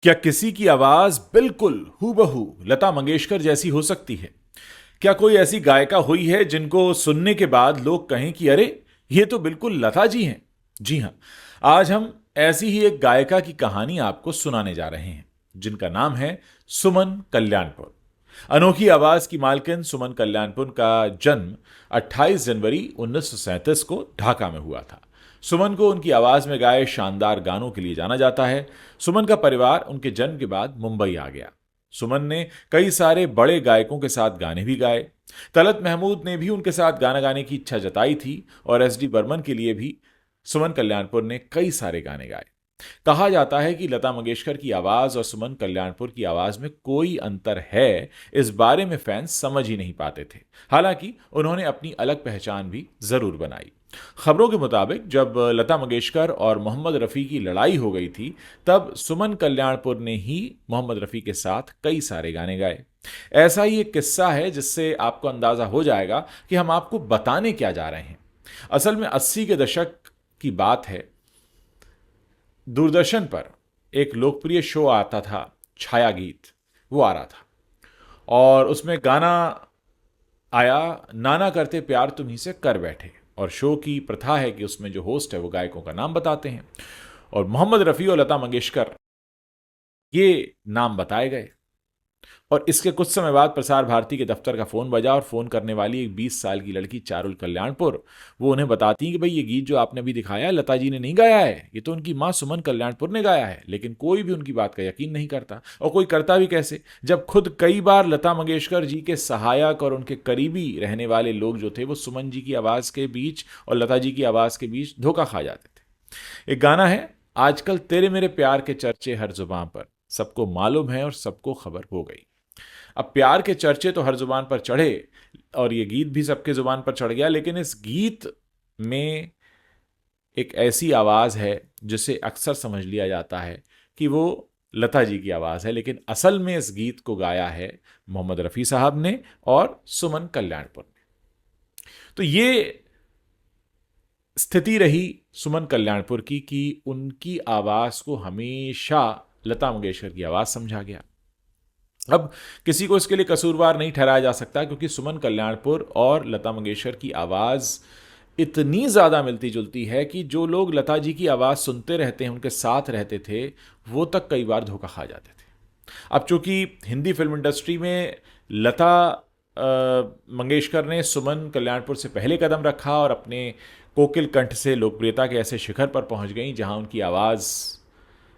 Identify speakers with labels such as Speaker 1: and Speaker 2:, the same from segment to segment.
Speaker 1: क्या किसी की आवाज बिल्कुल हूबहू लता मंगेशकर जैसी हो सकती है? क्या कोई ऐसी गायिका हुई है जिनको सुनने के बाद लोग कहें कि अरे, ये तो बिल्कुल लता जी हैं? जी हां, आज हम ऐसी ही एक गायिका की कहानी आपको सुनाने जा रहे हैं, जिनका नाम है सुमन कल्याणपुर। अनोखी आवाज की मालकिन सुमन कल्याणपुर का जन्म 28 जनवरी 1937 को ढाका में हुआ था। सुमन को उनकी आवाज में गाए शानदार गानों के लिए जाना जाता है। सुमन का परिवार उनके जन्म के बाद मुंबई आ गया। सुमन ने कई सारे बड़े गायकों के साथ गाने भी गाए। तलत महमूद ने भी उनके साथ गाना गाने की इच्छा जताई थी और एस डी बर्मन के लिए भी सुमन कल्याणपुर ने कई सारे गाने गाए। कहा जाता है कि लता मंगेशकर की आवाज और सुमन कल्याणपुर की आवाज में कोई अंतर है, इस बारे में फैंस समझ ही नहीं पाते थे। हालांकि उन्होंने अपनी अलग पहचान भी जरूर बनाई। खबरों के मुताबिक जब लता मंगेशकर और मोहम्मद रफ़ी की लड़ाई हो गई थी, तब सुमन कल्याणपुर ने ही मोहम्मद रफ़ी के साथ कई सारे गाने गाए। ऐसा ही एक किस्सा है जिससे आपको अंदाजा हो जाएगा कि हम आपको बताने क्या जा रहे हैं। असल में 80 के दशक की बात है। दूरदर्शन पर एक लोकप्रिय शो आता था, छाया गीत। वो आ रहा था और उसमें गाना आया, नाना करते प्यार तुम्ही से कर बैठे। और शो की प्रथा है कि उसमें जो होस्ट है वो गायकों का नाम बताते हैं, और मोहम्मद रफ़ी और लता मंगेशकर ये नाम बताए गए। और इसके कुछ समय बाद प्रसार भारती के दफ्तर का फोन बजा और फोन करने वाली एक 20 साल की लड़की चारुल कल्याणपुर, वो उन्हें बताती है कि भाई, ये गीत जो आपने अभी दिखाया लता जी ने नहीं गाया है, ये तो उनकी माँ सुमन कल्याणपुर ने गाया है। लेकिन कोई भी उनकी बात का यकीन नहीं करता, और कोई करता भी कैसे जब खुद कई बार लता मंगेशकर जी के सहायक और उनके करीबी रहने वाले लोग जो थे वो सुमन जी की आवाज के बीच और लता जी की आवाज के बीच धोखा खा जाते थे। एक गाना है, आजकल तेरे मेरे प्यार के चर्चे हर जुबां पर, सबको मालूम है और सबको खबर हो गई। अब प्यार के चर्चे तो हर जुबान पर चढ़े और ये गीत भी सबके जुबान पर चढ़ गया, लेकिन इस गीत में एक ऐसी आवाज है जिसे अक्सर समझ लिया जाता है कि वो लता जी की आवाज है, लेकिन असल में इस गीत को गाया है मोहम्मद रफ़ी साहब ने और सुमन कल्याणपुर ने। तो ये स्थिति रही सुमन कल्याणपुर की कि उनकी आवाज को हमेशा लता मंगेशकर की आवाज समझा गया। अब किसी को इसके लिए कसूरवार नहीं ठहराया जा सकता, क्योंकि सुमन कल्याणपुर और लता मंगेशकर की आवाज़ इतनी ज़्यादा मिलती जुलती है कि जो लोग लता जी की आवाज़ सुनते रहते हैं, उनके साथ रहते थे, वो तक कई बार धोखा खा जाते थे। अब चूंकि हिंदी फिल्म इंडस्ट्री में लता मंगेशकर ने सुमन कल्याणपुर से पहले कदम रखा और अपने कोकिल कंठ से लोकप्रियता के ऐसे शिखर पर पहुंच गई जहां उनकी आवाज़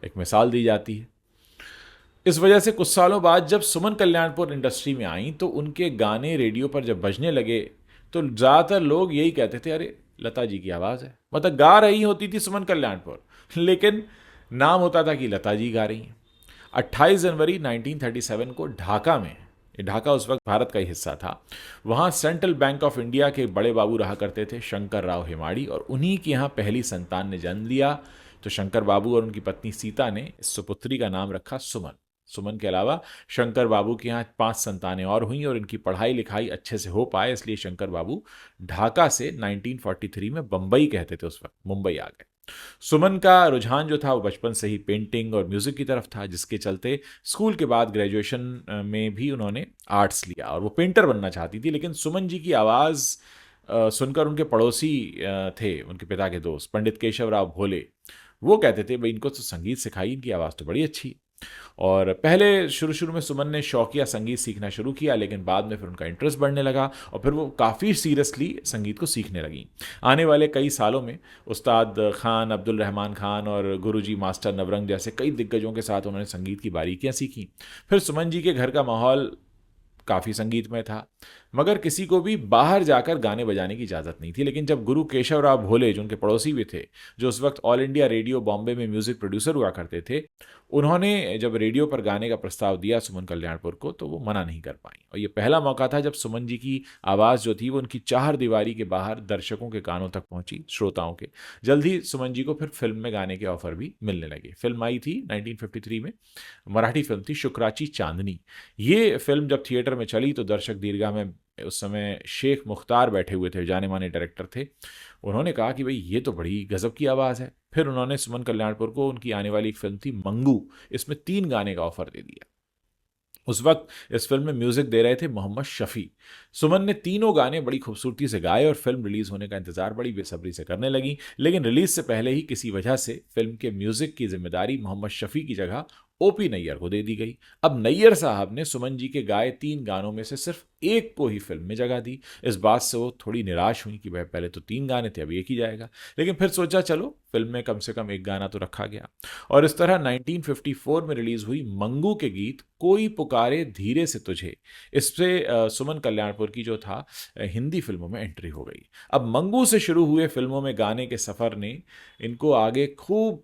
Speaker 1: एक मिसाल दी जाती है। इस वजह से कुछ सालों बाद जब सुमन कल्याणपुर इंडस्ट्री में आई तो उनके गाने रेडियो पर जब बजने लगे तो ज़्यादातर लोग यही कहते थे, अरे लता जी की आवाज़ है। मतलब गा रही होती थी सुमन कल्याणपुर, लेकिन नाम होता था कि लता जी गा रही हैं। 28 जनवरी 1937 को ढाका में, ढाका उस वक्त भारत का ही हिस्सा था, वहाँ सेंट्रल बैंक ऑफ इंडिया के बड़े बाबू रहा करते थे शंकर राव हेमाड़ी, और उन्हीं के यहाँ पहली संतान ने जन्म लिया। तो शंकर बाबू और उनकी पत्नी सीता ने इस सुपुत्री का नाम रखा सुमन। सुमन के अलावा शंकर बाबू के यहाँ 5 संतानें और हुई और इनकी पढ़ाई लिखाई अच्छे से हो पाए, इसलिए शंकर बाबू ढाका से 1943 में बंबई कहते थे, उस वक्त मुंबई आ गए। सुमन का रुझान जो था वो बचपन से ही पेंटिंग और म्यूजिक की तरफ था, जिसके चलते स्कूल के बाद ग्रेजुएशन में भी उन्होंने आर्ट्स लिया और वो पेंटर बनना चाहती थी। लेकिन सुमन जी की आवाज़ सुनकर उनके पड़ोसी थे, उनके पिता के दोस्त पंडित केशव राव भोले, वो कहते थे भाई इनको तो संगीत सिखाई, इनकी आवाज़ तो बड़ी अच्छी। और पहले शुरू में सुमन ने शौकिया संगीत सीखना शुरू किया, लेकिन बाद में फिर उनका इंटरेस्ट बढ़ने लगा और फिर वो काफ़ी सीरियसली संगीत को सीखने लगी। आने वाले कई सालों में उस्ताद खान, अब्दुल रहमान खान और गुरुजी मास्टर नवरंग जैसे कई दिग्गजों के साथ उन्होंने संगीत की बारीकियां सीखी। फिर सुमन जी के घर का माहौल काफ़ी संगीतमय था, मगर किसी को भी बाहर जाकर गाने बजाने की इजाज़त नहीं थी। लेकिन जब गुरु केशव राव भोले, जो उनके पड़ोसी भी थे, जो उस वक्त ऑल इंडिया रेडियो बॉम्बे में म्यूज़िक प्रोड्यूसर हुआ करते थे, उन्होंने जब रेडियो पर गाने का प्रस्ताव दिया सुमन कल्याणपुर को, तो वो मना नहीं कर पाई। और ये पहला मौका था जब सुमन जी की आवाज़ जो थी वो उनकी चार दीवारी के बाहर दर्शकों के कानों तक पहुंची, श्रोताओं के। जल्द ही सुमन जी को फिर फिल्म में गाने के ऑफर भी मिलने लगे। फिल्म आई थी 1953 में, मराठी फिल्म थी शुक्राची चांदनी। ये फिल्म जब थिएटर में चली तो दर्शक दीर्घा में उस समय शेख मुख्तार बैठे हुए थे, जाने माने डायरेक्टर थे। उन्होंने कहा कि भाई ये तो बड़ी गजब की आवाज़ है। फिर उन्होंने सुमन कल्याणपुर को उनकी आने वाली एक फिल्म थी मंगू, इसमें 3 गाने का ऑफर दे दिया। उस वक्त इस फिल्म में म्यूजिक दे रहे थे मोहम्मद शफी। सुमन ने तीनों गाने बड़ी खूबसूरती से गाए और फिल्म रिलीज होने का इंतजार बड़ी बेसब्री से करने लगी, लेकिन रिलीज से पहले ही किसी वजह से फिल्म के म्यूजिक की जिम्मेदारी मोहम्मद शफी की जगह ओपी नैयर को दे दी गई। अब नैयर साहब ने सुमन जी के गाए 3 गानों में से सिर्फ एक को ही फिल्म में जगह दी। इस बात से वो थोड़ी निराश हुई कि वह पहले तो 3 गाने थे, अब एक ही जाएगा। लेकिन फिर सोचा चलो फिल्म में कम से कम एक गाना तो रखा गया, और इस तरह 1954 में रिलीज हुई मंगू के गीत कोई पुकारे धीरे से तुझे, इससे सुमन कल्याणपुर की जो था हिंदी फिल्मों में एंट्री हो गई। अब मंगू से शुरू हुए फिल्मों में गाने के सफर ने इनको आगे खूब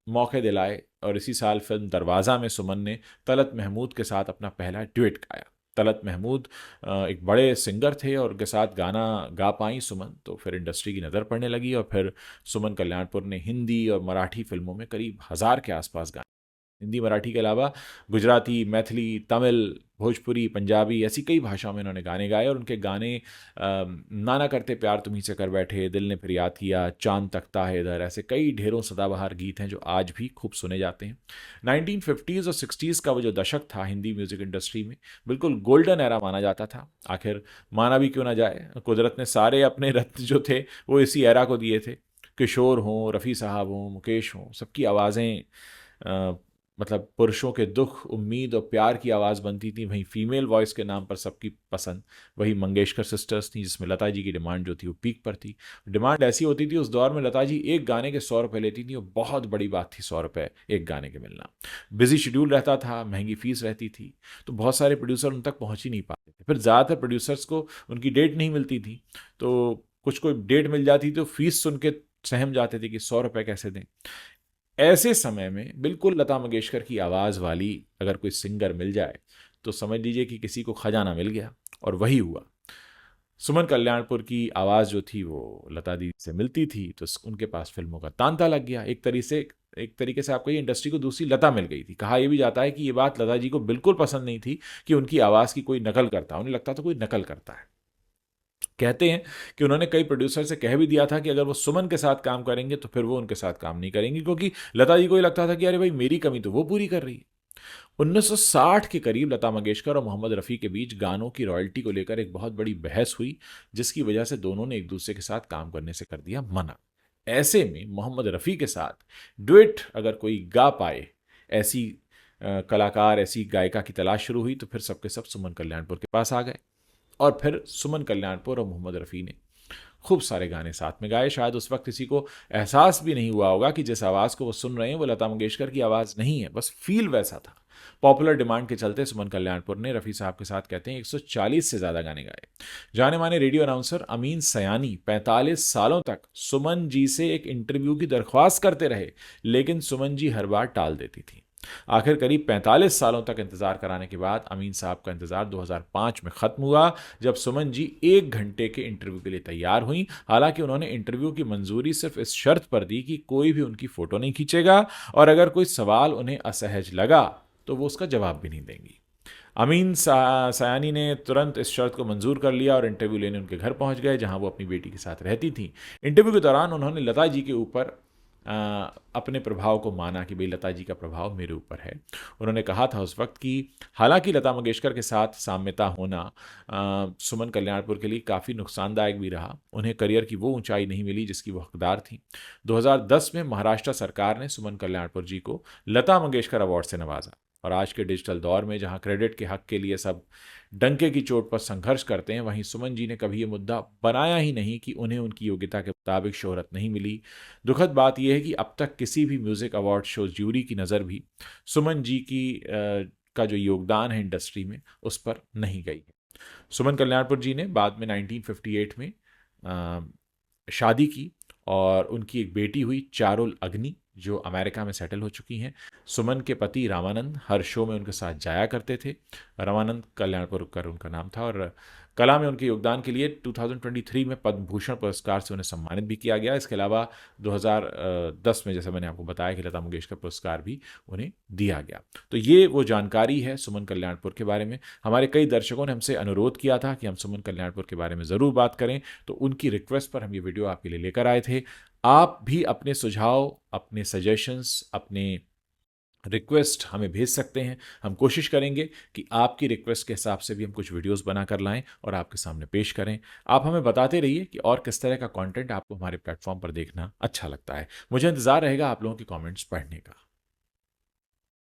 Speaker 1: मौके दिलाए, और इसी साल फिल्म दरवाज़ा में सुमन ने तलत महमूद के साथ अपना पहला ड्यूएट गाया। तलत महमूद एक बड़े सिंगर थे और उनके साथ गाना गा पाई सुमन, तो फिर इंडस्ट्री की नज़र पड़ने लगी और फिर सुमन कल्याणपुर ने हिंदी और मराठी फिल्मों में करीब 1000 के आसपास गाने, हिंदी मराठी के अलावा गुजराती, मैथिली, तमिल, भोजपुरी, पंजाबी, ऐसी कई भाषाओं में उन्होंने गाने गाए। और उनके गाने नाना करते प्यार तुम्हीं से कर बैठे, दिल ने फिर याद किया, चांद तकता है इधर, ऐसे कई ढेरों सदाबहार गीत हैं जो आज भी खूब सुने जाते हैं। 1950s और 60s का वो जो दशक था हिंदी म्यूज़िक इंडस्ट्री में, बिल्कुल गोल्डन एरा माना जाता था। आखिर माना भी क्यों ना जाए, कुदरत ने सारे अपने रत्न जो थे वो इसी एरा को दिए थे। किशोर हों, रफ़ी साहब हों, मुकेश हों, सबकी आवाज़ें मतलब पुरुषों के दुख, उम्मीद और प्यार की आवाज़ बनती थी। वहीं फीमेल वॉइस के नाम पर सबकी पसंद वही मंगेशकर सिस्टर्स थी, जिसमें लता जी की डिमांड जो थी वो पीक पर थी। डिमांड ऐसी होती थी उस दौर में, लता जी एक गाने के 100 रुपये लेती थी और बहुत बड़ी बात थी 100 रुपये एक गाने के मिलना। बिजी शेड्यूल रहता था, महंगी फीस रहती थी, तो बहुत सारे प्रोड्यूसर उन तक पहुँच ही नहीं पाते थे। फिर ज़्यादातर प्रोड्यूसर्स को उनकी डेट नहीं मिलती थी, तो कुछ को डेट मिल जाती तो फीस सुन के सहम जाते थे कि 100 रुपये कैसे दें। ऐसे समय में बिल्कुल लता मंगेशकर की आवाज़ वाली अगर कोई सिंगर मिल जाए तो समझ लीजिए कि किसी को खजाना मिल गया, और वही हुआ। सुमन कल्याणपुर की आवाज़ जो थी वो लता दी से मिलती थी, तो उनके पास फिल्मों का तांता लग गया। एक तरीके से आपको ये इंडस्ट्री को दूसरी लता मिल गई थी। कहा यह भी जाता है कि ये बात लता जी को बिल्कुल पसंद नहीं थी कि उनकी आवाज़ की कोई नकल करता, उन्हें लगता था कोई नकल करता है। कहते हैं कि उन्होंने कई प्रोड्यूसर से कह भी दिया था कि अगर वो सुमन के साथ काम करेंगे तो फिर वो उनके साथ काम नहीं करेंगे, क्योंकि लता जी को ये लगता था कि अरे भाई मेरी कमी तो वो पूरी कर रही है। 1960 के करीब लता मंगेशकर और मोहम्मद रफ़ी के बीच गानों की रॉयल्टी को लेकर एक बहुत बड़ी बहस हुई, जिसकी वजह से दोनों ने एक दूसरे के साथ काम करने से कर दिया मना। ऐसे में मोहम्मद रफ़ी के साथ डुएट अगर कोई गा पाए, ऐसी कलाकार, ऐसी गायिका की तलाश शुरू हुई, तो फिर सबके सब सुमन कल्याणपुर के पास आ गए। और फिर सुमन कल्याणपुर और मोहम्मद रफ़ी ने खूब सारे गाने साथ में गाए। शायद उस वक्त किसी को एहसास भी नहीं हुआ होगा कि जिस आवाज़ को वो सुन रहे हैं वो लता मंगेशकर की आवाज़ नहीं है, बस फील वैसा था। पॉपुलर डिमांड के चलते सुमन कल्याणपुर ने रफ़ी साहब के साथ कहते हैं 140 से ज़्यादा गाने गाए। जाने माने रेडियो अनाउंसर अमीन सयानी 45 सालों तक सुमन जी से एक इंटरव्यू की दरख्वास्त करते रहे, लेकिन सुमन जी हर बार टाल देती थी। आखिर करीब 45 सालों तक इंतजार कराने के बाद अमीन साहब का इंतजार 2005 में खत्म हुआ, जब सुमन जी 1 घंटे के इंटरव्यू के लिए तैयार हुई। हालांकि उन्होंने इंटरव्यू की मंजूरी सिर्फ इस शर्त पर दी कि कोई भी उनकी फोटो नहीं खींचेगा, और अगर कोई सवाल उन्हें असहज लगा तो वो उसका जवाब भी नहीं देंगी। अमीन सयानी ने तुरंत इस शर्त को मंजूर कर लिया और इंटरव्यू लेने उनके घर पहुंच गए, जहां वो अपनी बेटी के साथ रहती थी। इंटरव्यू के दौरान उन्होंने लता जी के ऊपर अपने प्रभाव को माना कि भाई लता जी का प्रभाव मेरे ऊपर है। उन्होंने कहा था उस वक्त कि हालांकि लता मंगेशकर के साथ साम्यता होना सुमन कल्याणपुर के लिए काफ़ी नुकसानदायक भी रहा। उन्हें करियर की वो ऊंचाई नहीं मिली जिसकी वो हकदार थी। 2010 में महाराष्ट्र सरकार ने सुमन कल्याणपुर जी को लता मंगेशकर अवार्ड से नवाजा, और आज के डिजिटल दौर में जहां क्रेडिट के हक के लिए सब डंके की चोट पर संघर्ष करते हैं, वहीं सुमन जी ने कभी ये मुद्दा बनाया ही नहीं कि उन्हें उनकी योग्यता के मुताबिक शोहरत नहीं मिली। दुखद बात यह है कि अब तक किसी भी म्यूज़िक अवार्ड शो ज्यूरी की नज़र भी सुमन जी की का जो योगदान है इंडस्ट्री में उस पर नहीं गई है। सुमन कल्याणपुर जी ने बाद में 1958 में शादी की और उनकी एक बेटी हुई चारुल अग्नि, जो अमेरिका में सेटल हो चुकी हैं। सुमन के पति रामानंद हर शो में उनके साथ जाया करते थे। रामानंद कल्याणपुरकर उनका नाम था और कला में उनके योगदान के लिए 2023 में पद्म भूषण पुरस्कार से उन्हें सम्मानित भी किया गया। इसके अलावा 2010 में, जैसे मैंने आपको बताया, कि लता मंगेशकर पुरस्कार भी उन्हें दिया गया। तो ये वो जानकारी है सुमन कल्याणपुर के बारे में। हमारे कई दर्शकों ने हमसे अनुरोध किया था कि हम सुमन कल्याणपुर के बारे में ज़रूर बात करें, तो उनकी रिक्वेस्ट पर हम ये वीडियो आपके लिए लेकर आए थे। आप भी अपने सुझाव, अपने सजेशंस, अपने रिक्वेस्ट हमें भेज सकते हैं। हम कोशिश करेंगे कि आपकी रिक्वेस्ट के हिसाब से भी हम कुछ वीडियोस बनाकर लाएं और आपके सामने पेश करें। आप हमें बताते रहिए कि और किस तरह का कंटेंट आपको हमारे प्लेटफॉर्म पर देखना अच्छा लगता है। मुझे इंतज़ार रहेगा आप लोगों के कमेंट्स पढ़ने का।